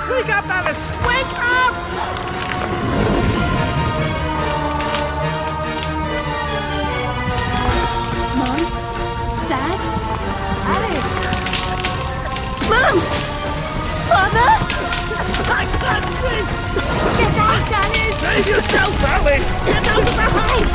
Wake up, Alice! Wake up! Mom? Dad? Alice? Mom! Father? I can't see! Get out, Alice! Save yourself, Alice! Get out of the house!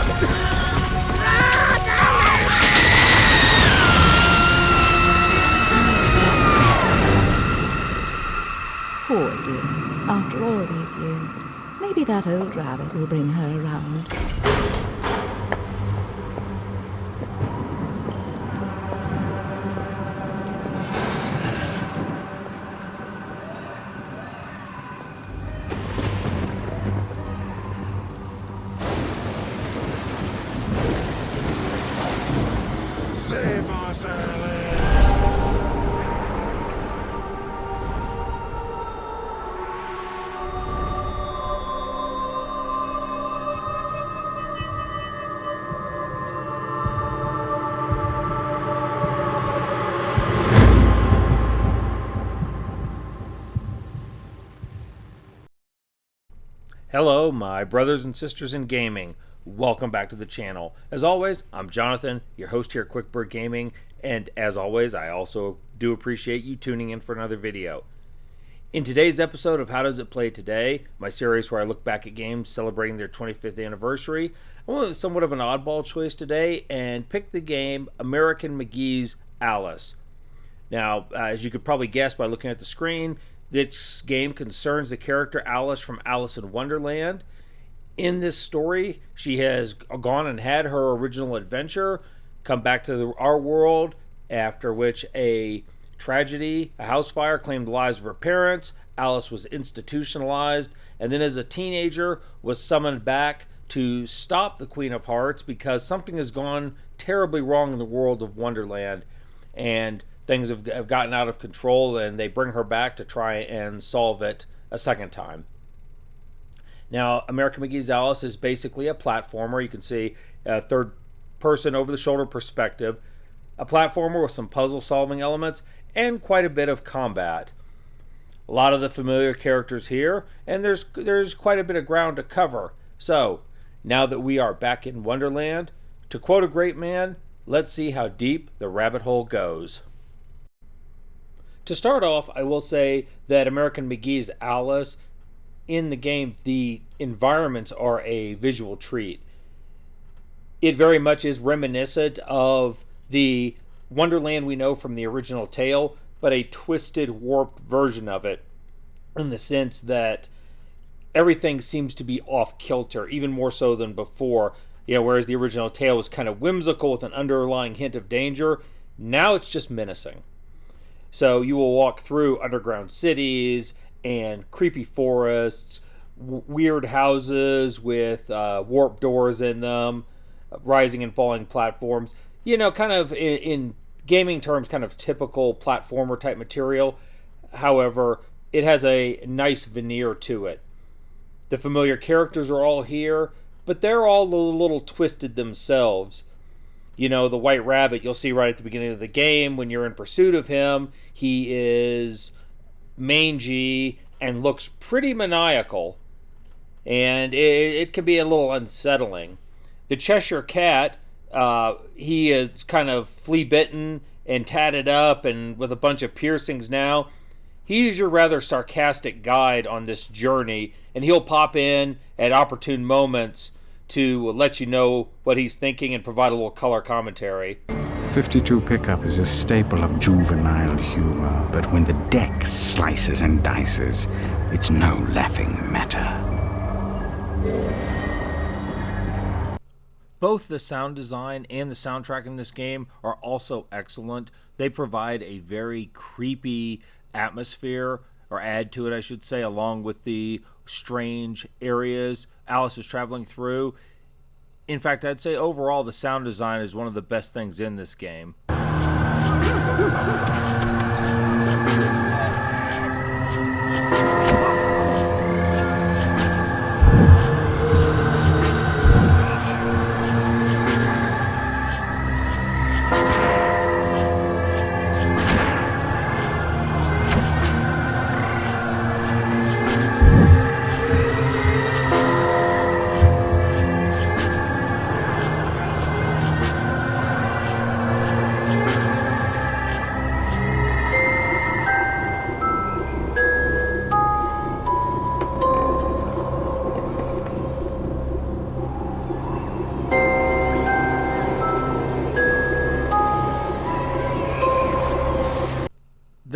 Poor dear. After all these years, maybe that old rabbit will bring her around. Save us, Alice! Hello, my brothers and sisters in gaming. Welcome back to the channel. As always, I'm Jonathan, your host here at QuickBird Gaming, and as always, I also do appreciate you tuning in for another video. In today's episode of How Does It Play Today, my series where I look back at games celebrating their 25th anniversary, I went with somewhat of an oddball choice today and picked the game American McGee's Alice. Now, as you could probably guess by looking at the screen, this game concerns the character Alice from Alice in Wonderland. In this story, she has gone and had her original adventure, come back to our world, after which a tragedy, a house fire, claimed the lives of her parents. Alice was institutionalized, and then as a teenager was summoned back to stop the Queen of Hearts because something has gone terribly wrong in the world of Wonderland, and things have gotten out of control, and they bring her back to try and solve it a second time. Now, American McGee's Alice is basically a platformer. You can see a third-person over-the-shoulder perspective, a platformer with some puzzle-solving elements, and quite a bit of combat. A lot of the familiar characters here, and there's quite a bit of ground to cover. So, now that we are back in Wonderland, to quote a great man, let's see how deep the rabbit hole goes. To start off, I will say that American McGee's Alice, in the game, the environments are a visual treat. It very much is reminiscent of the Wonderland we know from the original tale, but a twisted, warped version of it, in the sense that everything seems to be off kilter, even more so than before. Whereas the original tale was kind of whimsical with an underlying hint of danger, now it's just menacing. So you will walk through underground cities and creepy forests, weird houses with warped doors in them, rising and falling platforms. Kind of in gaming terms, kind of typical platformer type material. However, it has a nice veneer to it. The familiar characters are all here, but they're all a little twisted themselves. The White Rabbit, you'll see right at the beginning of the game when you're in pursuit of him, he is mangy and looks pretty maniacal, and it can be a little unsettling. The Cheshire Cat, he is kind of flea-bitten and tatted up and with a bunch of piercings now. He's your rather sarcastic guide on this journey, and he'll pop in at opportune moments to let you know what he's thinking and provide a little color commentary. 52 pickup is a staple of juvenile humor, but when the deck slices and dices, it's no laughing matter. Both the sound design and the soundtrack in this game are also excellent. They provide a very creepy atmosphere, or add to it, I should say, along with the strange areas Alice is traveling through. In fact, I'd say overall the sound design is one of the best things in this game.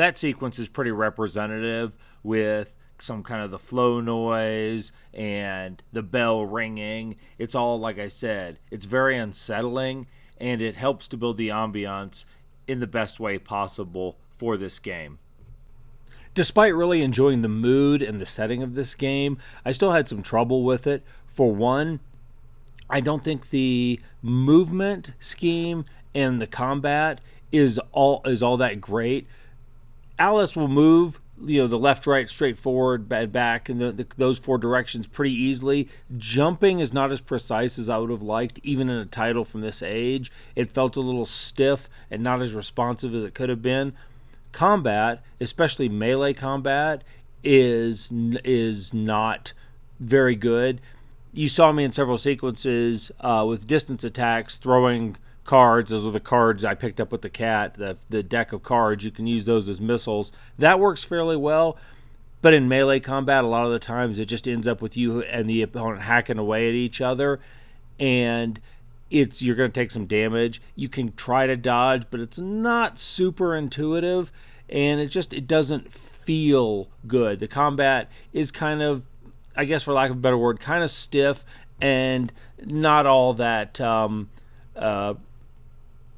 that sequence is pretty representative with some kind of the flow noise and the bell ringing. It's all, like I said, it's very unsettling, and it helps to build the ambiance in the best way possible for this game. Despite really enjoying the mood and the setting of this game, I still had some trouble with it. For one, I don't think the movement scheme and the combat is all that great. Alice will move, the left, right, straight, forward, back, and those 4 directions pretty easily. Jumping is not as precise as I would have liked, even in a title from this age. It felt a little stiff and not as responsive as it could have been. Combat, especially melee combat, is not very good. You saw me in several sequences with distance attacks, throwing cards. Those are the cards I picked up with the cat, the deck of cards. You can use those as missiles. That works fairly well, but in melee combat, a lot of the times it just ends up with you and the opponent hacking away at each other, and you're going to take some damage. You can try to dodge, but it's not super intuitive, and it doesn't feel good. The combat is kind of, I guess for lack of a better word, kind of stiff and not all that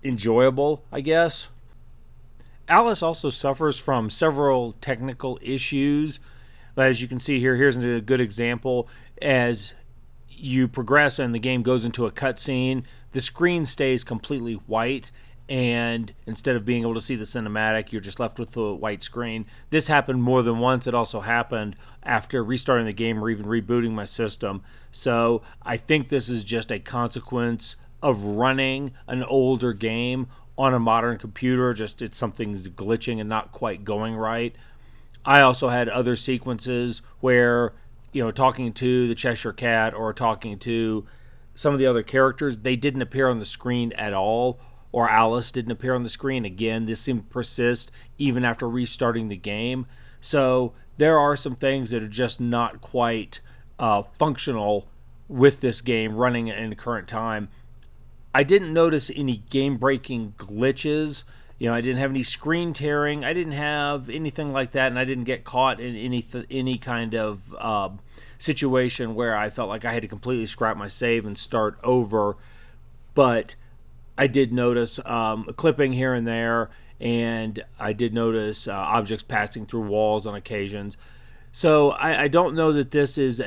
enjoyable, I guess. Alice also suffers from several technical issues. As you can see here, here's a good example. As you progress and the game goes into a cutscene, the screen stays completely white, and instead of being able to see the cinematic, you're just left with the white screen. This happened more than once. It also happened after restarting the game or even rebooting my system. So I think this is just a consequence of running an older game on a modern computer. It's something's glitching and not quite going right. I also had other sequences where, talking to the Cheshire Cat or talking to some of the other characters, they didn't appear on the screen at all, or Alice didn't appear on the screen. Again, this seemed to persist even after restarting the game. So there are some things that are just not quite functional with this game running in the current time. I didn't notice any game-breaking glitches. I didn't have any screen tearing. I didn't have anything like that, and I didn't get caught in any kind of situation where I felt like I had to completely scrap my save and start over. But I did notice clipping here and there, and I did notice objects passing through walls on occasions. So I don't know that this is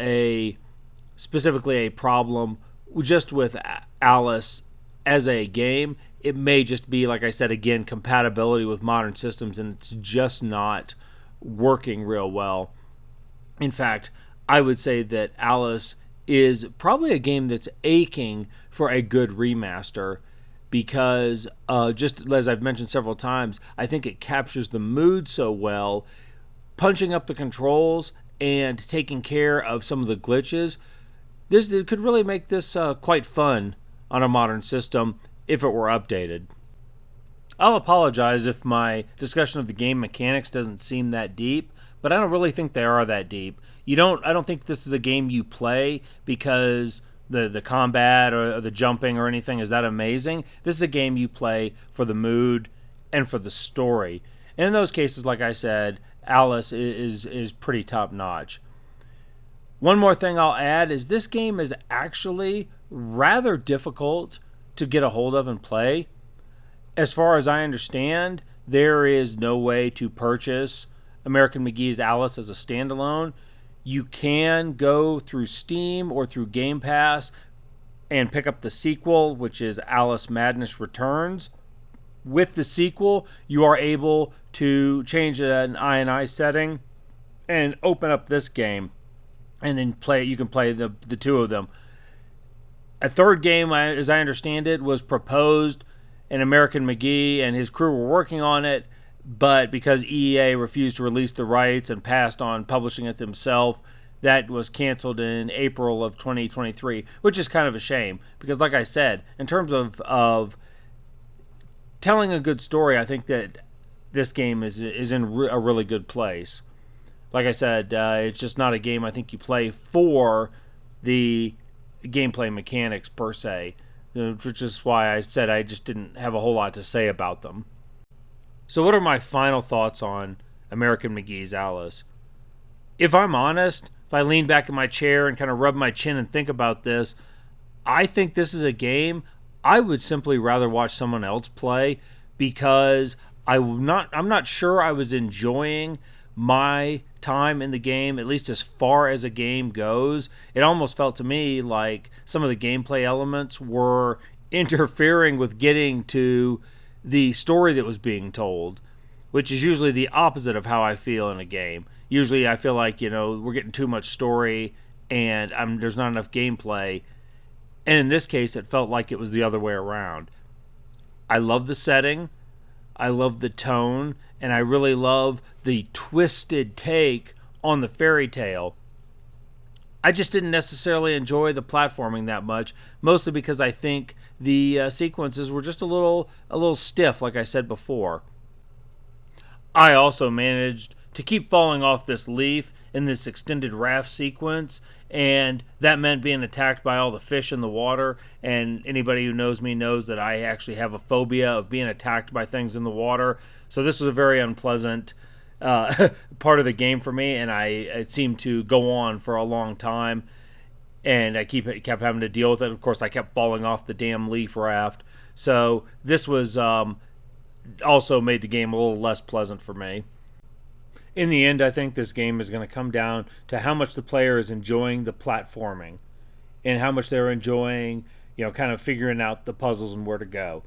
specifically a problem just with Alice as a game. It may just be, like I said, again, compatibility with modern systems, and it's just not working real well. In fact, I would say that Alice is probably a game that's aching for a good remaster, because just as I've mentioned several times, I think it captures the mood so well. Punching up the controls and taking care of some of the glitches, it could really make this quite fun on a modern system if it were updated. I'll apologize if my discussion of the game mechanics doesn't seem that deep, but I don't really think they are that deep. I don't think this is a game you play because the combat or the jumping or anything is that amazing. This is a game you play for the mood and for the story. And in those cases, like I said, Alice is pretty top notch. One more thing I'll add is this game is actually rather difficult to get a hold of and play. As far as I understand, there is no way to purchase American McGee's Alice as a standalone. You can go through Steam or through Game Pass and pick up the sequel, which is Alice Madness Returns. With the sequel, you are able to change an INI setting and open up this game, and then play. You can play the two of them. A third game, as I understand it, was proposed, and American McGee and his crew were working on it, but because EA refused to release the rights and passed on publishing it themselves, that was canceled in April of 2023, which is kind of a shame, because like I said, in terms of telling a good story, I think that this game is in a really good place. Like I said, it's just not a game I think you play for the gameplay mechanics per se, which is why I said I just didn't have a whole lot to say about them. So what are my final thoughts on American McGee's Alice? If I'm honest, if I lean back in my chair and kind of rub my chin and think about this, I think this is a game I would simply rather watch someone else play, because I'm not sure I was enjoying my time in the game, at least as far as a game goes. It almost felt to me like some of the gameplay elements were interfering with getting to the story that was being told, which is usually the opposite of how I feel in a game. Usually I feel like, we're getting too much story and there's not enough gameplay. And in this case, it felt like it was the other way around. I love the setting, I love the tone, and I really love the twisted take on the fairy tale. I just didn't necessarily enjoy the platforming that much, mostly because I think the sequences were just a little stiff, like I said before. I also managed to keep falling off this leaf in this extended raft sequence, and that meant being attacked by all the fish in the water. And anybody who knows me knows that I actually have a phobia of being attacked by things in the water. So this was a very unpleasant part of the game for me, and it seemed to go on for a long time, and I kept having to deal with it. Of course, I kept falling off the damn leaf raft, so this was also made the game a little less pleasant for me. In the end, I think this game is going to come down to how much the player is enjoying the platforming and how much they're enjoying, kind of figuring out the puzzles and where to go.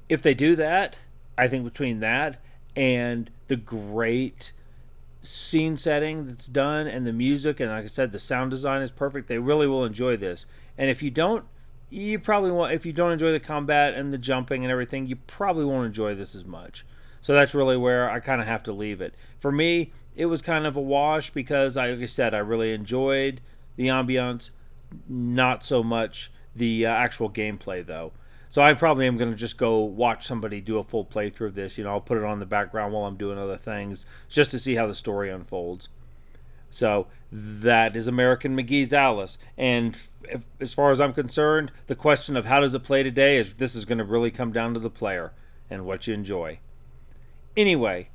If they do that, I think between that and the great scene setting that's done and the music, and like I said, the sound design is perfect, they really will enjoy this. And if you don't, you probably won't. If you don't enjoy the combat and the jumping and everything, you probably won't enjoy this as much. So that's really where I kind of have to leave it. For me, it was kind of a wash because, like I said, I really enjoyed the ambiance, not so much the actual gameplay, though. So I probably am going to just go watch somebody do a full playthrough of this. I'll put it on the background while I'm doing other things just to see how the story unfolds. So that is American McGee's Alice. And as far as I'm concerned, the question of how does it play today this is going to really come down to the player and what you enjoy. Anyway,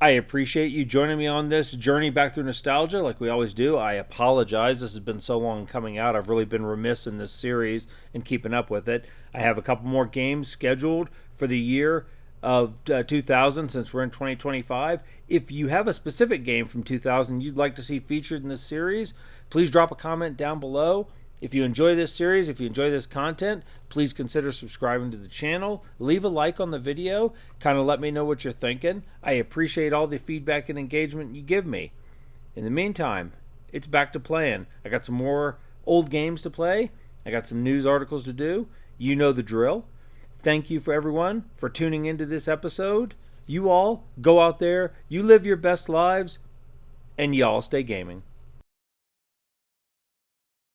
I appreciate you joining me on this journey back through nostalgia like we always do. I apologize. This has been so long coming out. I've really been remiss in this series and keeping up with it. I have a couple more games scheduled for the year of 2000 since we're in 2025. If you have a specific game from 2000 you'd like to see featured in this series, please drop a comment down below. If you enjoy this series, if you enjoy this content, please consider subscribing to the channel. Leave a like on the video. Kind of let me know what you're thinking. I appreciate all the feedback and engagement you give me. In the meantime, it's back to playing. I got some more old games to play. I got some news articles to do. You know the drill. Thank you for everyone for tuning into this episode. You all go out there, you live your best lives, and y'all stay gaming.